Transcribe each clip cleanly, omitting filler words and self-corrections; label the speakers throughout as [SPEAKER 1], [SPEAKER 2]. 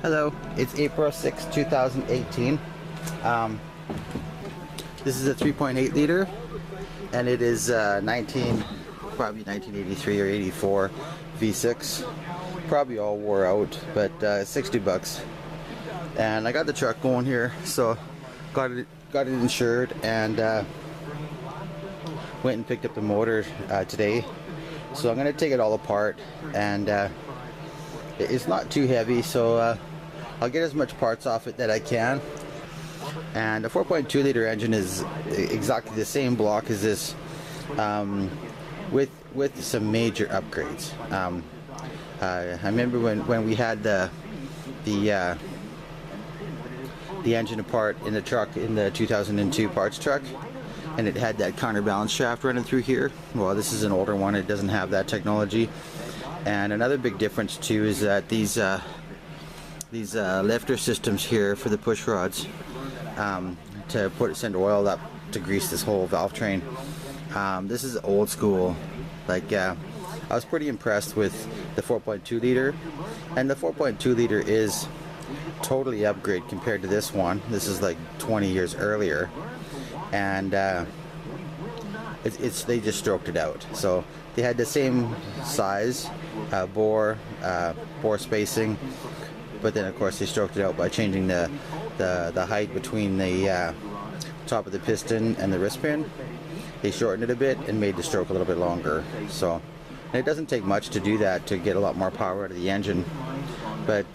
[SPEAKER 1] Hello, it's April 6, 2018. This is a 3.8 liter, and it is probably 1983 or 84 V6. Probably all wore out, but 60 bucks. And I got the truck going here, so got it insured, and went and picked up the motor today. So I'm gonna take it all apart, and it's not too heavy, so I'll get as much parts off it that I can. And a 4.2 liter engine is exactly the same block as this, with some major upgrades. I remember when we had the engine apart in the truck, in the 2002 parts truck, and it had that counterbalance shaft running through here. Well, this is an older one, it doesn't have that technology. And another big difference too is that these lifter systems here for the push rods, to send oil up to grease this whole valve train. This is old school. Like, I was pretty impressed with the 4.2 liter, and the 4.2 liter is totally upgrade compared to this one. This is like 20 years earlier, and they just stroked it out. So they had the same size, bore spacing, but then of course they stroked it out by changing the height between the top of the piston and the wrist pin. They shortened it a bit and made the stroke a little bit longer. So, and it doesn't take much to do that, to get a lot more power out of the engine. But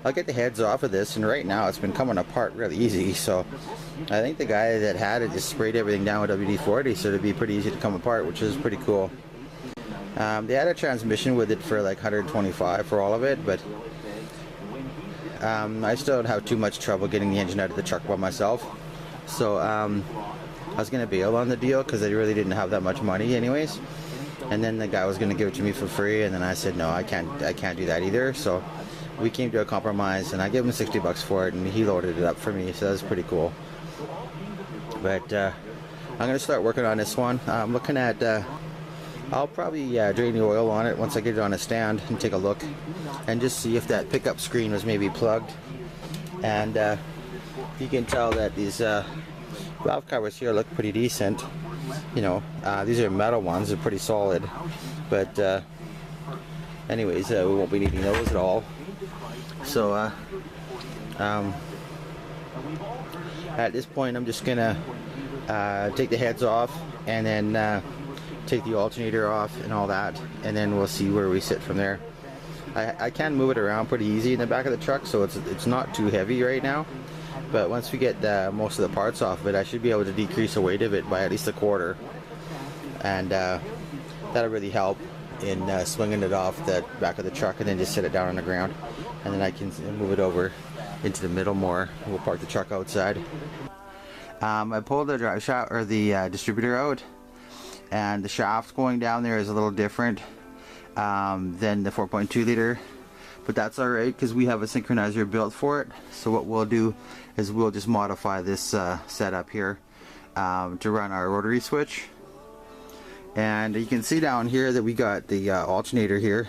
[SPEAKER 1] I'll get the heads off of this, and right now it's been coming apart really easy. So I think the guy that had it just sprayed everything down with WD-40, so it'd be pretty easy to come apart, which is pretty cool. They had a transmission with it for like 125 for all of it, but I still don't have too much trouble getting the engine out of the truck by myself. So I was going to bail on the deal because I really didn't have that much money anyways. And then the guy was going to give it to me for free, and then I said no, I can't do that either. So we came to a compromise, and I gave him 60 bucks for it, and he loaded it up for me, so that was pretty cool. But I'm going to start working on this one. I'm looking at, I'll probably drain the oil on it once I get it on a stand and take a look and just see if that pickup screen was maybe plugged. And you can tell that these valve covers here look pretty decent. You know, these are metal ones, they're pretty solid. But anyways, we won't be needing those at all. So at this point I'm just gonna take the heads off, and then take the alternator off and all that, and then we'll see where we sit from there. I can move it around pretty easy in the back of the truck, so it's not too heavy right now. But once we get most of the parts off of it, I should be able to decrease the weight of it by at least a quarter, and that'll really help in swinging it off the back of the truck, and then just sit it down on the ground, and then I can move it over into the middle more. We'll park the truck outside. I pulled the drive shaft, or the distributor out, and the shaft going down there is a little different than the 4.2 liter, but that's alright because we have a synchronizer built for it. So what we'll do is we'll just modify this setup here to run our rotary switch. And you can see down here that we got the alternator here.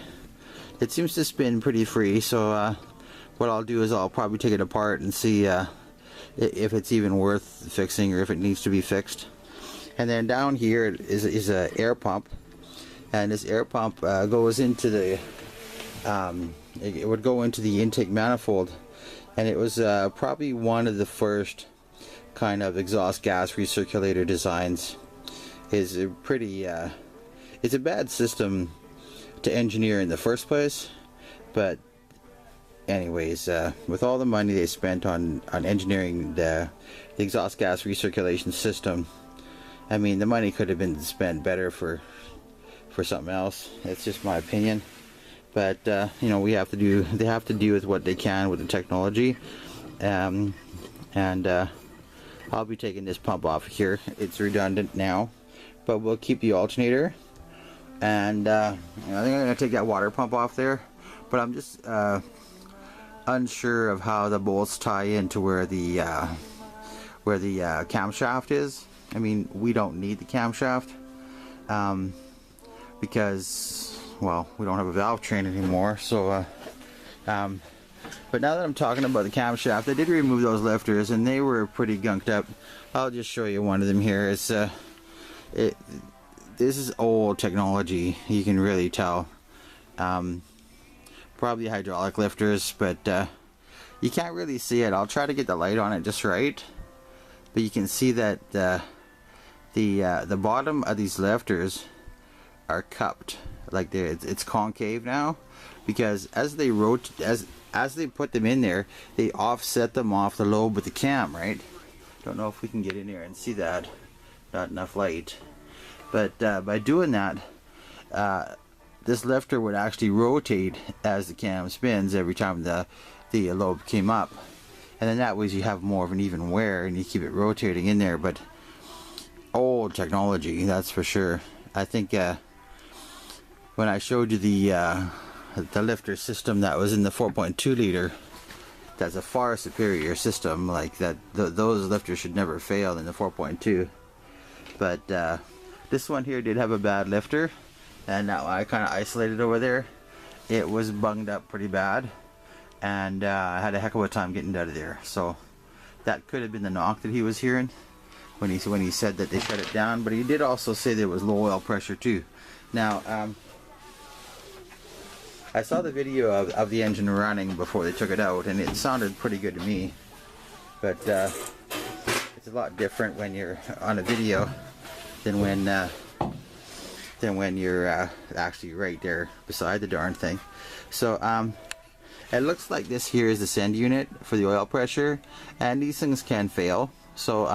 [SPEAKER 1] It seems to spin pretty free, so what I'll do is I'll probably take it apart and see if it's even worth fixing or if it needs to be fixed. And then down here is an air pump, and this air pump goes into the it would go into the intake manifold, and it was probably one of the first kind of exhaust gas recirculator designs. Is a pretty it's a bad system to engineer in the first place, but anyways, with all the money they spent on engineering the exhaust gas recirculation system, I mean, the money could have been spent better for something else. It's just my opinion. But you know, they have to do with what they can with the technology. And I'll be taking this pump off here. It's redundant now, but we'll keep the alternator. And I think I'm gonna take that water pump off there. But I'm just unsure of how the bolts tie into where the camshaft is. I mean, we don't need the camshaft because, well, we don't have a valve train anymore. So But now that I'm talking about the camshaft, I did remove those lifters and they were pretty gunked up. I'll just show you one of them here. It's this is old technology, you can really tell. Probably hydraulic lifters, but you can't really see it. I'll try to get the light on it just right, but you can see that the bottom of these lifters are cupped, like it's concave now, because as they as they put them in there, they offset them off the lobe with the cam, right? Don't know if we can get in there and see that. Not enough light. But by doing that, this lifter would actually rotate as the cam spins every time the lobe came up. And then that way you have more of an even wear and you keep it rotating in there. But old technology, that's for sure. I think when I showed you the lifter system that was in the 4.2 liter, that's a far superior system. Like that, those lifters should never fail in the 4.2. But this one here did have a bad lifter, and now I kind of isolated over there. It was bunged up pretty bad, and I had a heck of a time getting out of there. So that could have been the knock that he was hearing when he said that they shut it down. But he did also say there was low oil pressure too. Now I saw the video of the engine running before they took it out, and it sounded pretty good to me. But it's a lot different when you're on a video than when you're actually right there beside the darn thing. So it looks like this here is the send unit for the oil pressure, and these things can fail. So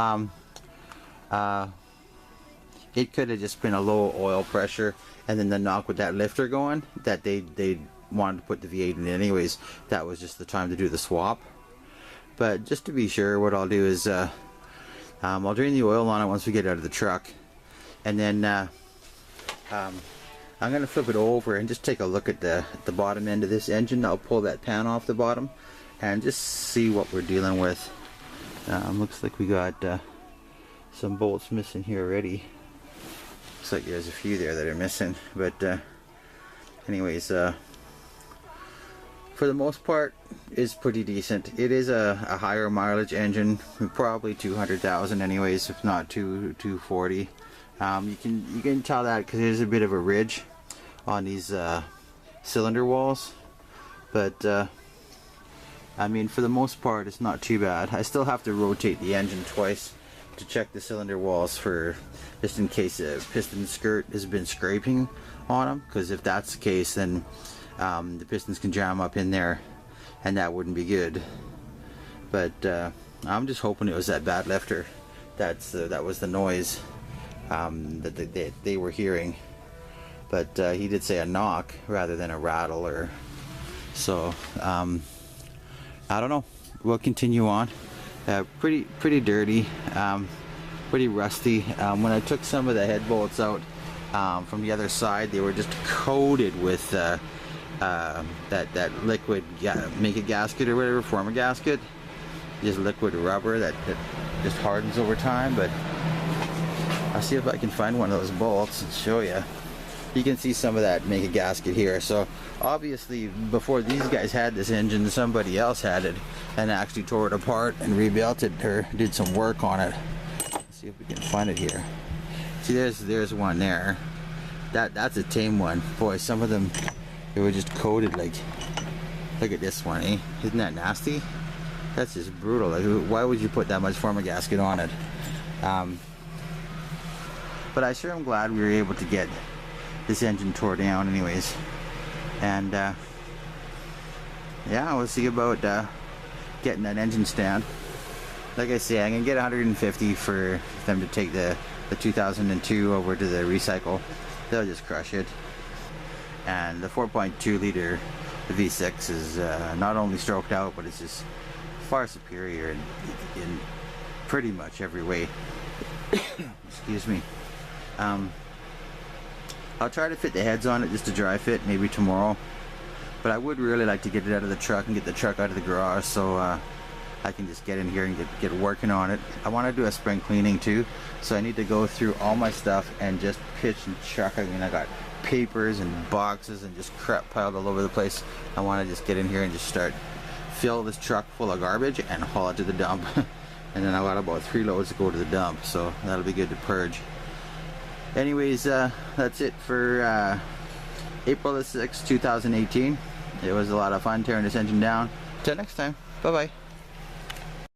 [SPEAKER 1] it could have just been a low oil pressure, and then the knock with that lifter going, that they wanted to put the V8 in anyways. That was just the time to do the swap. But just to be sure, what I'll do is I'll drain the oil on it once we get out of the truck, and then I'm going to flip it over and just take a look at the bottom end of this engine. I'll pull that pan off the bottom and just see what we're dealing with. Looks like we got some bolts missing here already. Looks like there's a few there that are missing, but anyways, for the most part, it's pretty decent. It is a higher mileage engine, probably 200,000 anyways, if not 240. You can tell that because there's a bit of a ridge on these cylinder walls, but I mean, for the most part, it's not too bad. I still have to rotate the engine twice to check the cylinder walls for, just in case a piston skirt has been scraping on them, because if that's the case, then the pistons can jam up in there, and that wouldn't be good. But I'm just hoping it was that bad lifter. That was the noise that they were hearing. But he did say a knock rather than a rattle, or so. I don't know. We'll continue on. Pretty dirty, pretty rusty. When I took some of the head bolts out from the other side, they were just coated with that liquid, make a gasket or whatever, form a gasket, just liquid rubber that just hardens over time. But I'll see if I can find one of those bolts and show you. You can see some of that make a gasket here. So obviously before these guys had this engine, somebody else had it and actually tore it apart and rebuilt it, or did some work on it. Let's see if we can find it here. See, there's one there. That's a tame one. Boy, some of them, they were just coated like, look at this one, eh? Isn't that nasty? That's just brutal. Like, why would you put that much form a gasket on it? But I sure am glad we were able to get this engine tore down anyways. And yeah, we'll see about getting that engine stand. Like I say, I can get 150 for them to take the 2002 over to the recycle. They'll just crush it. And the 4.2 liter V6 is not only stroked out, but it's just far superior in pretty much every way. Excuse me. I'll try to fit the heads on it just to dry fit maybe tomorrow, but I would really like to get it out of the truck and get the truck out of the garage, so I can just get in here and get working on it. I want to do a spring cleaning too, so I need to go through all my stuff and just pitch and chuck. I mean, I got papers and boxes and just crap piled all over the place. I want to just get in here and just start fill this truck full of garbage and haul it to the dump. And then I got about 3 loads to go to the dump, so that'll be good to purge. Anyways, that's it for April the 6th, 2018. It was a lot of fun tearing this engine down. Till next time, bye bye.